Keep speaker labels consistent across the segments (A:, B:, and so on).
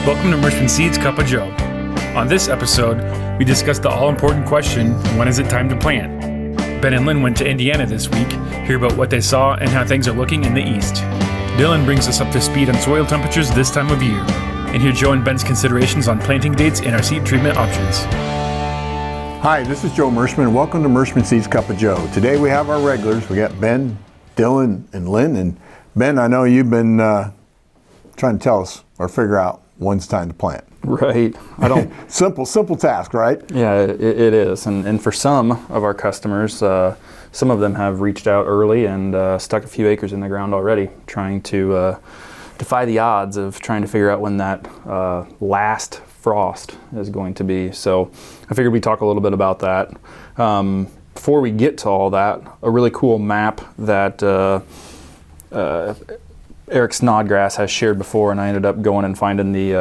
A: Welcome to Merchant Seeds Cup of Joe. On this episode, we discuss the all-important question, when is it time to plant? Ben and Lynn went to Indiana this week, hear about what they saw and how things are looking in the East. Dylan brings us up to speed on soil temperatures this time of year, and hear Joe and Ben's considerations on planting dates and our seed treatment options.
B: Hi, this is Joe Mershman. Welcome to Mershman Seeds Cup of Joe. Today we have our regulars. We got Ben, Dylan, and Lynn. And Ben, I know you've been trying to tell us or figure out when's time to plant.
C: Right. I don't.
B: Simple task, right?
C: Yeah, it is. And for some of our customers, some of them have reached out early and stuck a few acres in the ground already, trying to defy the odds of trying to figure out when that last frost is going to be. So I figured we'd talk a little bit about that. Before we get to all that, a really cool map that Eric Snodgrass has shared before, and I ended up going and finding the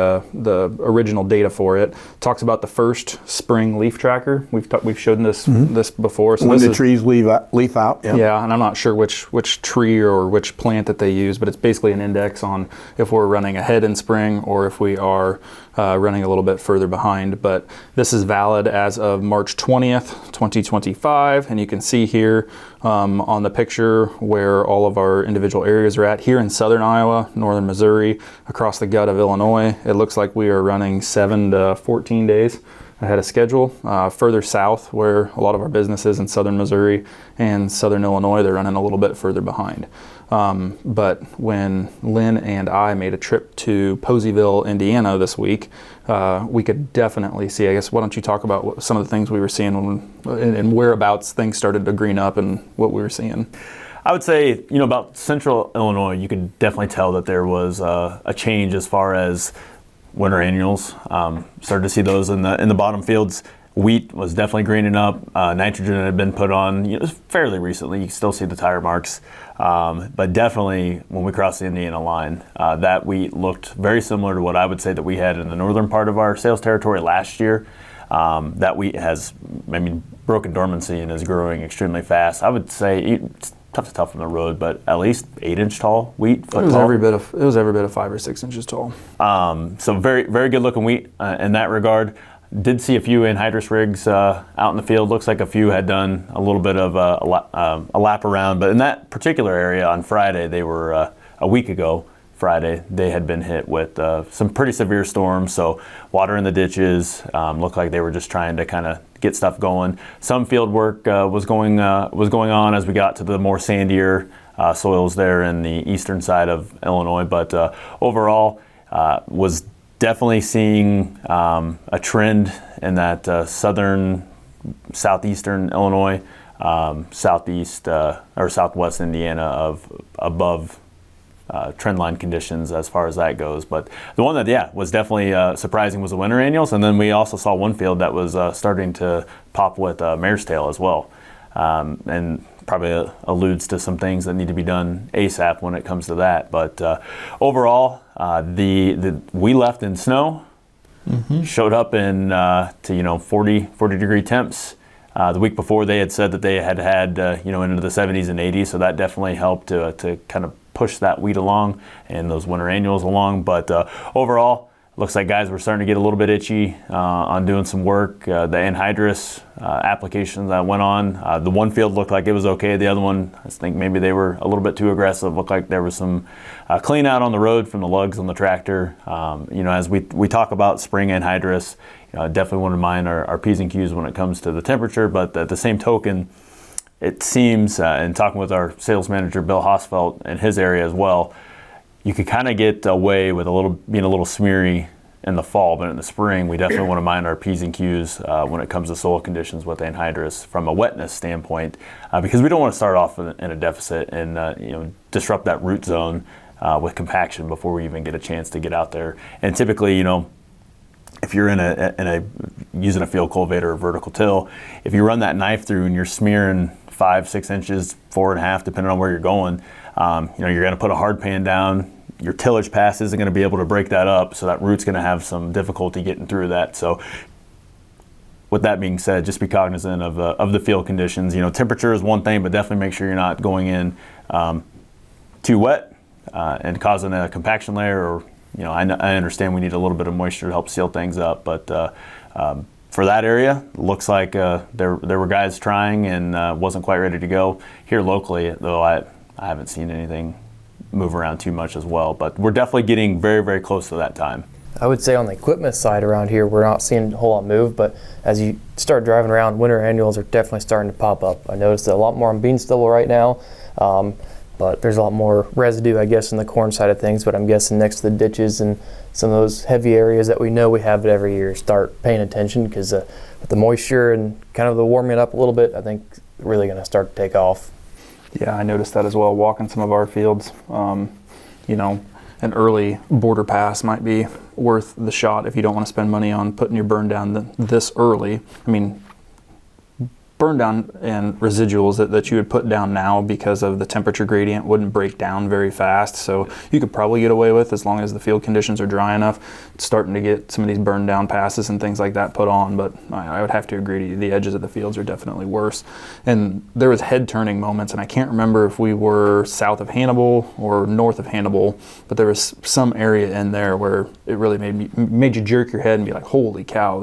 C: original data for it. Talks about the first spring leaf tracker. We've shown this before. So
B: when the trees leaf out. Yep.
C: Yeah, and I'm not sure which tree or which plant that they use, but it's basically an index on if we're running ahead in spring or if we are running a little bit further behind. But this is valid as of March 20th, 2025, and you can see here on the picture where all of our individual areas are at. Here in southern Iowa, northern Missouri, across the gut of Illinois, it looks like we are running 7 to 14 days ahead of schedule. Further south, where a lot of our business is in southern Missouri and southern Illinois, they're running a little bit further behind. But when Lynn and I made a trip to Poseyville, Indiana this week, we could definitely see, I guess, why don't you talk about some of the things we were seeing and whereabouts things started to green up and what we were seeing.
D: I would say, about central Illinois, you could definitely tell that there was a change as far as winter annuals. Started to see those in the bottom fields. Wheat was definitely greening up. Nitrogen had been put on fairly recently. You can still see the tire marks. But definitely when we crossed the Indiana line, that wheat looked very similar to what I would say that we had in the northern part of our sales territory last year. That wheat has, broken dormancy and is growing extremely fast. I would say it's tough to tell from the road, but at least 8-inch tall wheat.
C: It was every bit of 5 or 6 inches tall.
D: So very, very good looking wheat in that regard. Did see a few anhydrous rigs out in the field. Looks like a few had done a little bit of a lap around, but in that particular area on Friday, they were a week ago. Friday, they had been hit with some pretty severe storms, so water in the ditches. Looked like they were just trying to kind of get stuff going. Some field work was going on as we got to the more sandier soils there in the eastern side of Illinois, but overall was definitely seeing a trend in that southeastern Illinois, southeast or southwest Indiana of above trend line conditions as far as that goes. But the one that was definitely surprising was the winter annuals, and then we also saw one field that was starting to pop with mare's tail as well, and probably alludes to some things that need to be done ASAP when it comes to that. But overall, we left in snow, showed up in to 40 degree temps. The week before they had said that they had into the 70s and 80s, so that definitely helped to kind of push that wheat along and those winter annuals along. But overall, looks like guys were starting to get a little bit itchy on doing some work. The anhydrous application that went on, the one field looked like it was okay. The other one, I think maybe they were a little bit too aggressive. Looked like there was some clean out on the road from the lugs on the tractor. As we talk about spring anhydrous, definitely want to mind our P's and Q's when it comes to the temperature. But at the same token, it seems, in talking with our sales manager, Bill Hosfeld, in his area as well, you could kind of get away with being a little smeary in the fall, but in the spring, we definitely want to mind our P's and Q's when it comes to soil conditions with anhydrous from a wetness standpoint, because we don't want to start off in a deficit and disrupt that root zone with compaction before we even get a chance to get out there. And typically, if you're using a field cultivator or vertical till, if you run that knife through and you're smearing 5-6 inches, 4.5, depending on where you're going, you're going to put a hard pan down. Your tillage pass isn't going to be able to break that up, so that root's going to have some difficulty getting through that. So with that being said, just be cognizant of the field conditions. Temperature is one thing, but definitely make sure you're not going in too wet and causing a compaction layer or I understand we need a little bit of moisture to help seal things up, but for that area, looks like there were guys trying and wasn't quite ready to go. Here locally, though, I haven't seen anything move around too much as well, but we're definitely getting very, very close to that time.
E: I would say on the equipment side around here, we're not seeing a whole lot move, but as you start driving around, winter annuals are definitely starting to pop up. I noticed a lot more on bean stubble right now, but there's a lot more residue, I guess, in the corn side of things, but I'm guessing next to the ditches and some of those heavy areas that we know we have it every year, start paying attention, because with the moisture and kind of the warming up a little bit, I think really going to start to take off.
C: Yeah, I noticed that as well, walking some of our fields. An early border pass might be worth the shot if you don't want to spend money on putting your burn down this early. I mean, burn down and residuals that you would put down now because of the temperature gradient wouldn't break down very fast, so you could probably get away with, as long as the field conditions are dry enough, starting to get some of these burn down passes and things like that put on. But I would have to agree, the edges of the fields are definitely worse. And there was head turning moments, and I can't remember if we were south of Hannibal or north of Hannibal, but there was some area in there where it really made you jerk your head and be like, holy cow,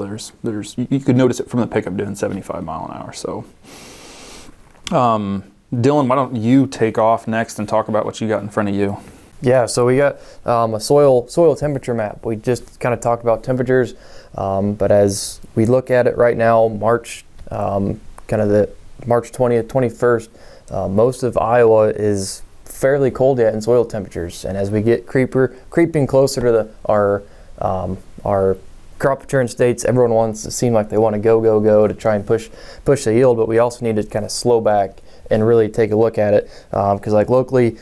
C: you could notice it from the pickup doing 75 mile an hour. So Dylan, why don't you take off next and talk about what you got in front of you?
E: Yeah, so we got a soil temperature map. We just kind of talked about temperatures, but as we look at it right now, March, kind of the March 20th, 21st, most of Iowa is fairly cold yet in soil temperatures. And as we get creeping closer to our crop return states, everyone wants to seem like they want to go to try and push the yield, but we also need to kind of slow back and really take a look at it, because like locally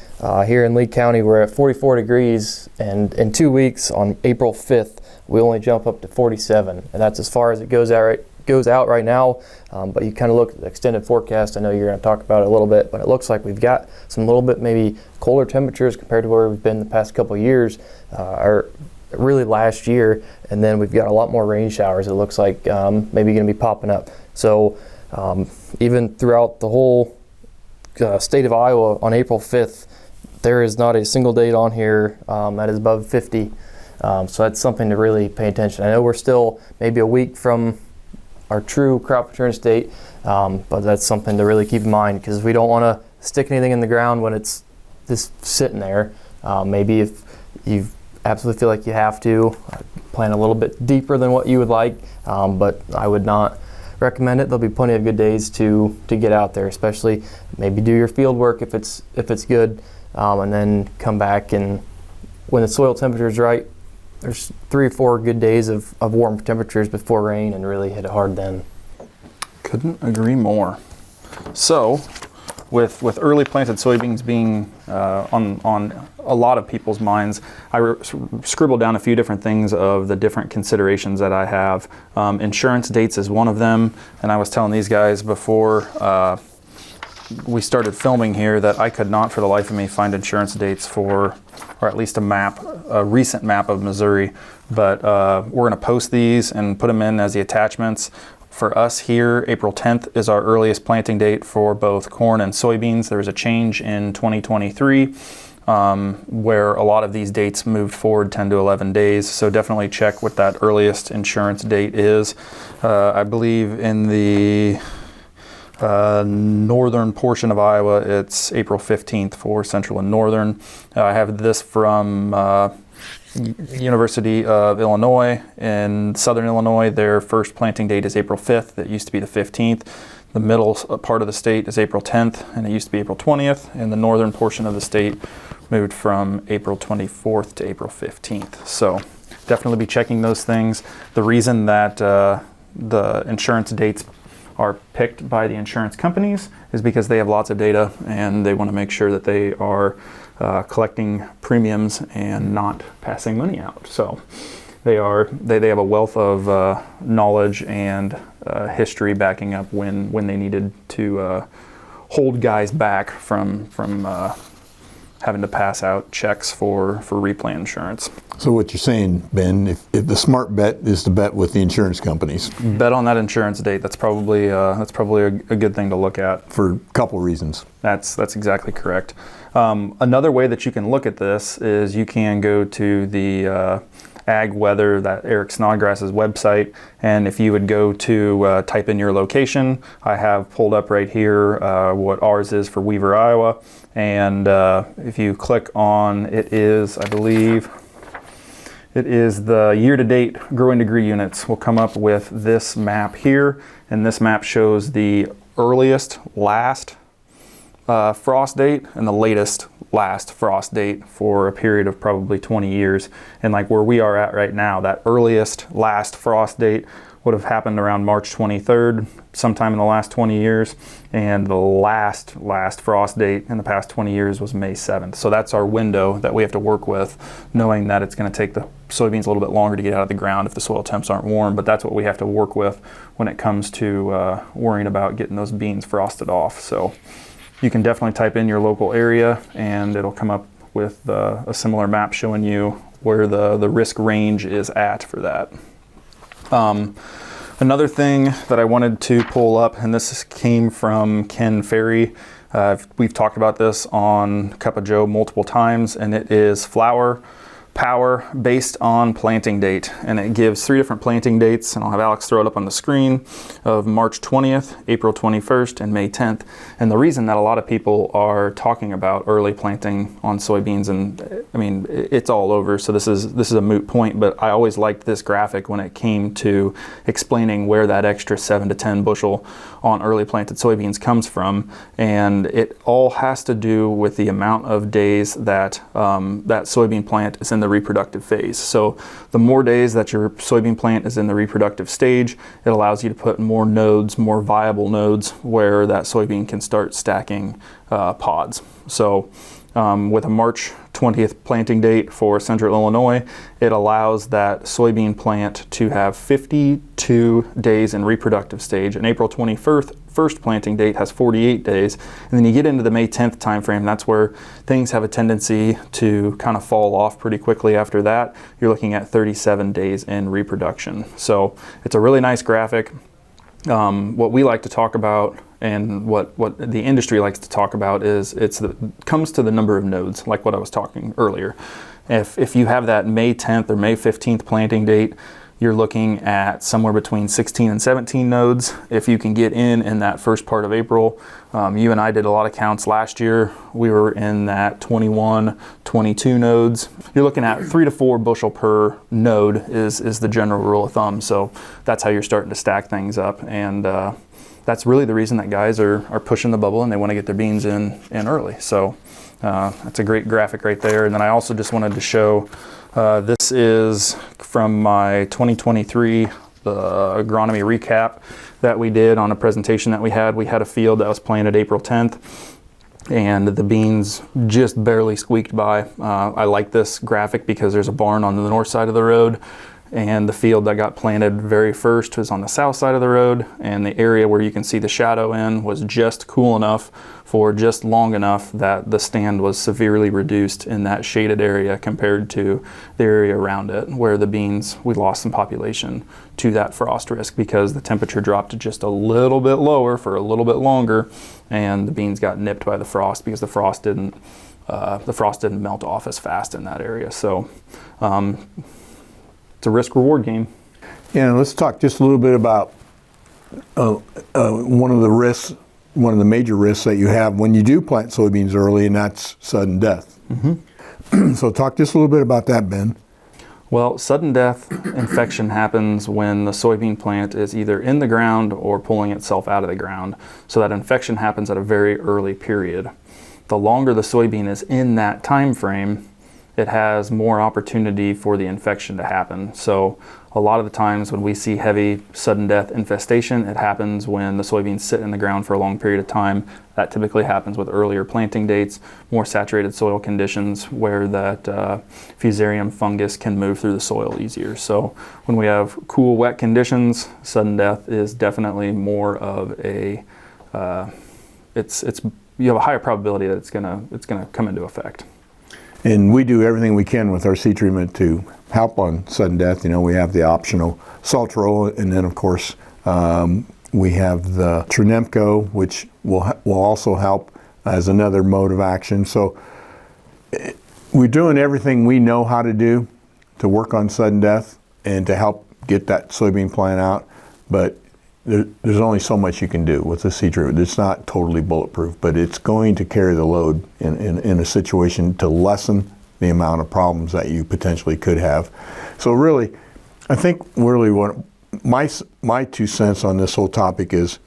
E: here in Lee County, we're at 44 degrees, and in 2 weeks on April 5th we only jump up to 47, and that's as far as it goes out right now. But you kind of look at the extended forecast. I know you're going to talk about it a little bit, but it looks like we've got some little bit maybe colder temperatures compared to where we've been the past couple of years, or really last year, and then we've got a lot more rain showers. It looks like maybe going to be popping up. So even throughout the whole state of Iowa on April 5th, there is not a single date on here that is above 50. So that's something to really pay attention. I know we're still maybe a week from our true crop return state, but that's something to really keep in mind, because we don't want to stick anything in the ground when it's just sitting there. Maybe if you absolutely feel like you have to plant a little bit deeper than what you would like, but I would not recommend it. There'll be plenty of good days to get out there, especially maybe do your field work if it's good, and then come back, and when the soil temperature is right, there's 3 or 4 good days of warm temperatures before rain, and really hit it hard then.
C: Couldn't agree more. So with early planted soybeans being on a lot of people's minds, I scribbled down a few different things of the different considerations that I have. Insurance dates is one of them, and I was telling these guys before we started filming here that I could not for the life of me find insurance dates for, or at least a recent map of Missouri, but we're going to post these and put them in as the attachments. For us here, April 10th is our earliest planting date for both corn and soybeans. There was a change in 2023 where a lot of these dates moved forward 10 to 11 days. So definitely check what that earliest insurance date is. I believe in the northern portion of Iowa, it's April 15th for central and northern. I have this from University of Illinois in southern Illinois. Their first planting date is April 5th. It used to be the 15th. The middle part of the state is April 10th, and it used to be April 20th. And the northern portion of the state moved from April 24th to April 15th. So definitely be checking those things. The reason that the insurance dates are picked by the insurance companies is because they have lots of data, and they want to make sure that they are collecting premiums and not passing money out. So they have a wealth of knowledge and history backing up when they needed to hold guys back from having to pass out checks for replant insurance.
B: So what you're saying, Ben, if the smart bet is to bet with the insurance companies.
C: Bet on that insurance date. That's probably a good thing to look at.
B: For a couple reasons.
C: That's exactly correct. Another way that you can look at this is you can go to the Ag Weather, that Eric Snodgrass's website, and if you would go to type in your location, I have pulled up right here what ours is for Weaver, Iowa, and if you click on it is, I believe, it is the year-to-date growing degree units will come up with this map here, and this map shows the earliest last frost date and the latest last frost date for a period of probably 20 years. And like where we are at right now, that earliest last frost date would have happened around March 23rd, sometime in the last 20 years. And the last frost date in the past 20 years was May 7th. So that's our window that we have to work with, knowing that it's going to take the soybeans a little bit longer to get out of the ground if the soil temps aren't warm. But that's what we have to work with when it comes to worrying about getting those beans frosted off. So you can definitely type in your local area and it'll come up with a similar map showing you where the risk range is at for that. Another thing that I wanted to pull up, and this came from Ken Ferry. We've talked about this on Cup of Joe multiple times, and it is flower power based on planting date. And it gives 3 different planting dates, and I'll have Alex throw it up on the screen, of March 20th, April 21st, and May 10th. And the reason that a lot of people are talking about early planting on soybeans, and I mean, it's all over, so this is a moot point, but I always liked this graphic when it came to explaining where that extra 7 to 10 bushel on early planted soybeans comes from. And it all has to do with the amount of days that that soybean plant is in the reproductive phase. So the more days that your soybean plant is in the reproductive stage, it allows you to put more nodes, more viable nodes, where that soybean can start stacking pods. So with a March 20th planting date for Central Illinois, it allows that soybean plant to have 52 days in reproductive stage. An April 21st planting date has 48 days. And then you get into the May 10th timeframe, that's where things have a tendency to kind of fall off pretty quickly after that. You're looking at 37 days in reproduction. So it's a really nice graphic. What we like to talk about, and what the industry likes to talk about, is comes to the number of nodes, like what I was talking earlier. If you have that May 10th or May 15th planting date, you're looking at somewhere between 16 and 17 nodes. If you can get in that first part of April, you and I did a lot of counts last year. We were in that 21, 22 nodes. You're looking at 3 to 4 bushel per node is the general rule of thumb. So that's how you're starting to stack things up. And that's really the reason that guys are pushing the bubble and they want to get their beans in early. So that's a great graphic right there. And then I also just wanted to show, this is from my 2023 agronomy recap that we did on a presentation that we had. We had a field that was planted April 10th. And the beans just barely squeaked by. I like this graphic because there's a barn on the north side of the road, and the field that got planted very first was on the south side of the road, and the area where you can see the shadow in was just cool enough for just long enough that the stand was severely reduced in that shaded area compared to the area around it, where the beans, we lost some population to that frost risk because the temperature dropped to just a little bit lower for a little bit longer, and the beans got nipped by the frost because the frost didn't melt off as fast in that area. So it's a risk-reward game.
B: Yeah, let's talk just a little bit about one of the major risks that you have when you do plant soybeans early, and that's sudden death. Mm-hmm. So talk just a little bit about that, Ben.
C: Well, sudden death infection happens when the soybean plant is either in the ground or pulling itself out of the ground. So that infection happens at a very early period. The longer the soybean is in that time frame, it has more opportunity for the infection to happen. So a lot of the times when we see heavy sudden death infestation, it happens when the soybeans sit in the ground for a long period of time. That typically happens with earlier planting dates, more saturated soil conditions where that fusarium fungus can move through the soil easier. So when we have cool, wet conditions, sudden death is definitely more of a, you have a higher probability that it's gonna come into effect.
B: And we do everything we can with our seed treatment to help on sudden death. You know, we have the optional Saltrol, and then of course we have the Trinemco, which will also help as another mode of action. So we're doing everything we know how to do to work on sudden death and to help get that soybean plant out, but there's only so much you can do with the seed treatment. It's not totally bulletproof, but it's going to carry the load in a situation to lessen the amount of problems that you potentially could have. So really, I think really what my 2 cents on this whole topic is,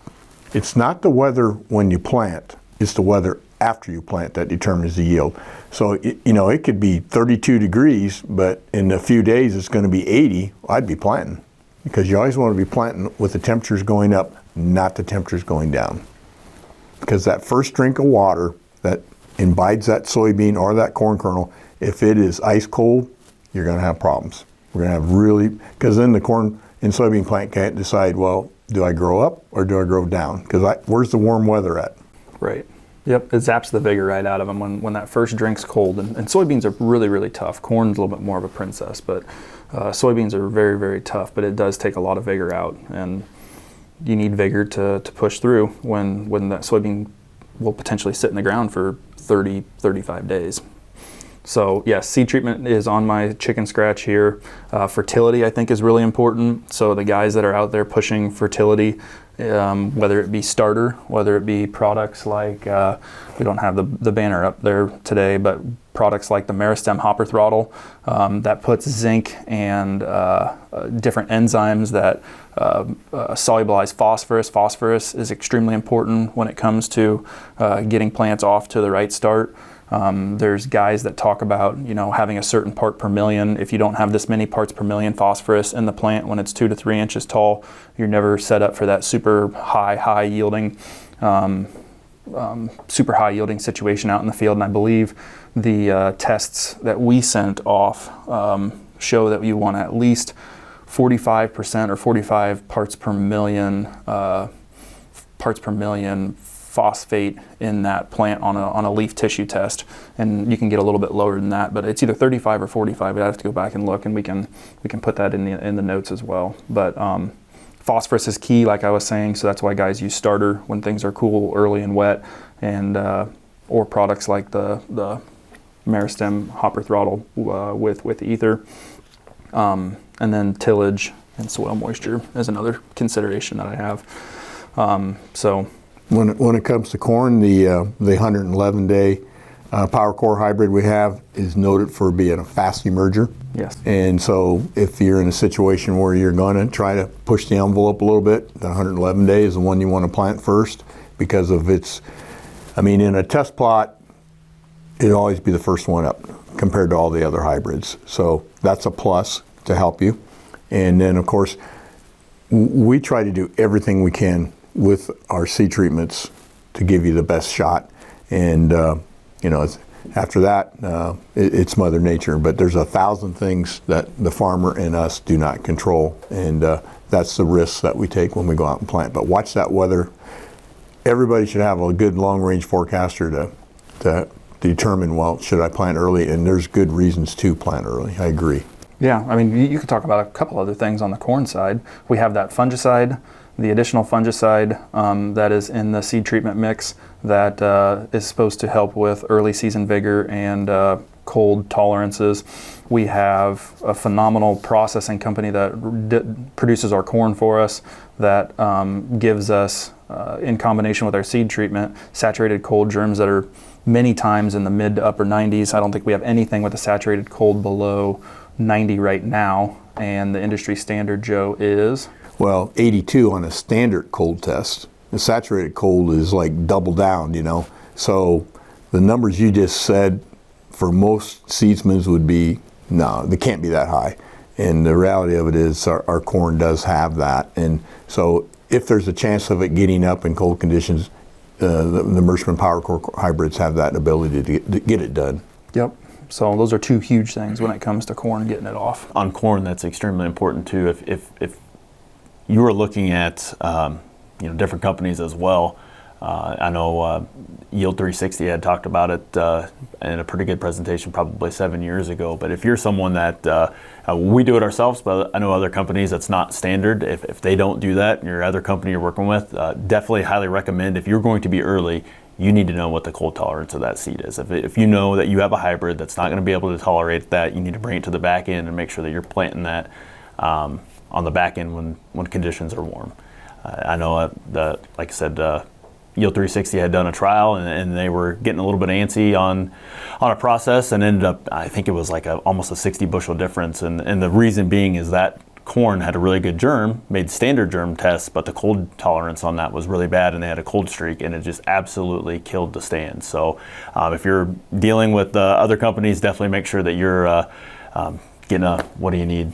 B: it's not the weather when you plant, it's the weather after you plant that determines the yield. So it could be 32 degrees, but in a few days it's going to be 80. I'd be planting, because you always want to be planting with the temperatures going up, not the temperatures going down. Because that first drink of water that imbibes that soybean or that corn kernel, if it is ice cold, you're going to have problems. We're going to have because then the corn and soybean plant can't decide, well, do I grow up or do I grow down? Because where's the warm weather at?
C: Right. Yep, it zaps the vigor right out of them when that first drink's cold. And soybeans are really, really tough. Corn's a little bit more of a princess, but soybeans are very, very tough. But it does take a lot of vigor out, and you need vigor to push through when that soybean will potentially sit in the ground for 30, 35 days. So yes, seed treatment is on my chicken scratch here. Fertility, I think, is really important. So the guys that are out there pushing fertility, whether it be starter, whether it be products like, we don't have the banner up there today, but products like the Meristem hopper throttle, that puts zinc and different enzymes that solubilize phosphorus. Phosphorus is extremely important when it comes to getting plants off to the right start. There's guys that talk about, having a certain part per million. If you don't have this many parts per million phosphorus in the plant when it's 2 to 3 inches tall, you're never set up for that super high yielding situation out in the field. And I believe the tests that we sent off show that you want at least 45% or 45 parts per million phosphate in that plant on a leaf tissue test, and you can get a little bit lower than that, but it's either 35 or 45. I have to go back and look, and we can put that in the notes as well. But phosphorus is key, like I was saying, so that's why guys use starter when things are cool, early and wet, and or products like the Meristem hopper throttle with ether, and then tillage and soil moisture is another consideration that I have. So.
B: When it comes to corn, the 111-day Power Core hybrid we have is noted for being a fast emerger.
C: Yes. And
B: so if you're in a situation where you're going to try to push the envelope a little bit, the 111 day is the one you want to plant first, because of in a test plot, it'll always be the first one up compared to all the other hybrids. So that's a plus to help you. And then, of course, we try to do everything we can with our seed treatments to give you the best shot. And after that, it's Mother Nature. But there's 1,000 things that the farmer and us do not control, and that's the risks that we take when we go out and plant. But watch that weather. Everybody should have a good long-range forecaster to determine, well, should I plant early? And there's good reasons to plant early. I agree.
C: Yeah, you could talk about a couple other things on the corn side. We have that fungicide, the additional fungicide that is in the seed treatment mix that is supposed to help with early season vigor and cold tolerances. We have a phenomenal processing company that produces our corn for us that gives us, in combination with our seed treatment, saturated cold germs that are many times in the mid to upper 90s. I don't think we have anything with a saturated cold below 90 right now, and the industry standard, Joe, is?
B: Well, 82 on a standard cold test. The saturated cold is like double down, So the numbers you just said for most seedsmen would be, no, they can't be that high. And the reality of it is our corn does have that. And so if there's a chance of it getting up in cold conditions, the Merschman Power Core hybrids have that ability to get it done.
C: Yep. So those are two huge things when it comes to corn, getting it off.
D: On corn, that's extremely important too. If you were looking at different companies as well, I know Yield 360 had talked about it in a pretty good presentation probably 7 years ago. But if you're someone that we do it ourselves, but I know other companies that's not standard. If they don't do that, and your other company you're working with, definitely highly recommend, if you're going to be early, you need to know what the cold tolerance of that seed is. If you know that you have a hybrid that's not going to be able to tolerate that, you need to bring it to the back end and make sure that you're planting that on the back end when conditions are warm. I know like I said, Yield 360 had done a trial and they were getting a little bit antsy on a process and ended up, I think it was like almost a 60 bushel difference. And the reason being is that corn had a really good germ, made standard germ tests, but the cold tolerance on that was really bad and they had a cold streak and it just absolutely killed the stand. So if you're dealing with other companies, definitely make sure that you're getting what do you need?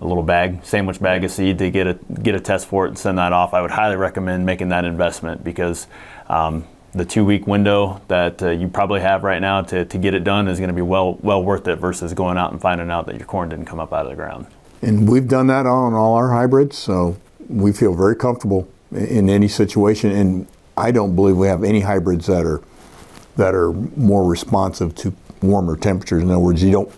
D: A little bag, sandwich bag of seed to get a test for it and send that off. I would highly recommend making that investment because the 2-week window that you probably have right now to get it done is going to be well worth it versus going out and finding out that your corn didn't come up out of the ground.
B: And we've done that on all our hybrids, so we feel very comfortable in any situation. And I don't believe we have any hybrids that are more responsive to warmer temperatures. In other words, you don't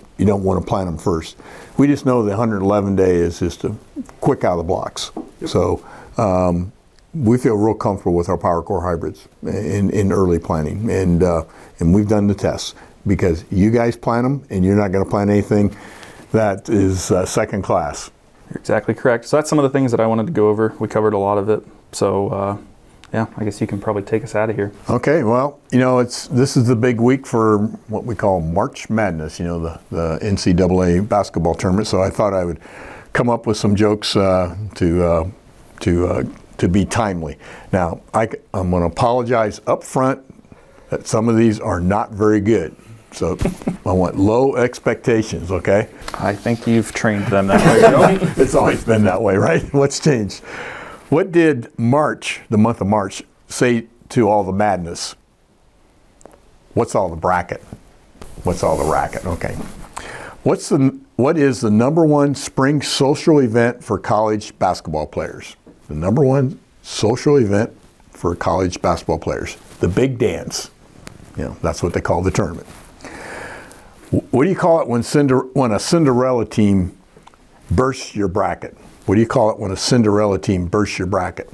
B: want to plant them first. We just know the 111 day is just a quick out of the blocks. Yep. So we feel real comfortable with our PowerCore hybrids in early planting, and we've done the tests because you guys plant them, and you're not going to plant anything that is second class.
C: You're exactly correct. So that's some of the things that I wanted to go over. We covered a lot of it. So yeah, I guess you can probably take us out of here.
B: Okay, well, this is the big week for what we call March Madness, the NCAA basketball tournament. So I thought I would come up with some jokes to be timely. Now, I'm going to apologize up front that some of these are not very good. So I want low expectations, okay?
C: I think you've trained them that way, Joe.
B: It's always been that way, right? What's changed? What did March, the month of March, say to all the madness? What's all the bracket? What's all the racket? Okay. What is the number one spring social event for college basketball players? The number one social event for college basketball players. The big dance. That's what they call the tournament. What do you call it when a Cinderella team bursts your bracket? What do you call it when a Cinderella team bursts your bracket?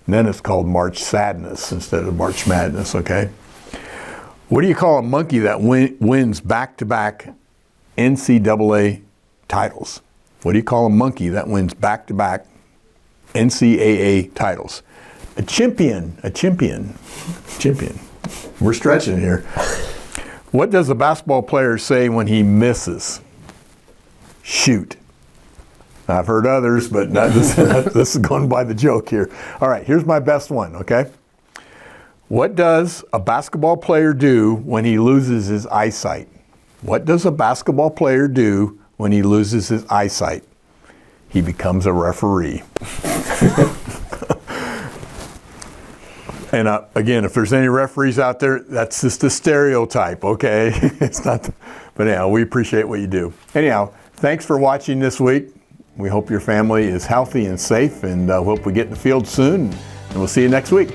B: And then it's called March Sadness instead of March Madness, okay? What do you call a monkey that wins back-to-back NCAA titles? What do you call a monkey that wins back-to-back NCAA titles? A chimpion. We're stretching here. What does a basketball player say when he misses? Shoot. I've heard others, but this is going by the joke here. All right, here's my best one, okay? What does a basketball player do when he loses his eyesight? What does a basketball player do when he loses his eyesight? He becomes a referee. And again, if there's any referees out there, that's just a stereotype, okay? It's not, but anyhow, we appreciate what you do. Anyhow, thanks for watching this week. We hope your family is healthy and safe, and hope we get in the field soon, and we'll see you next week.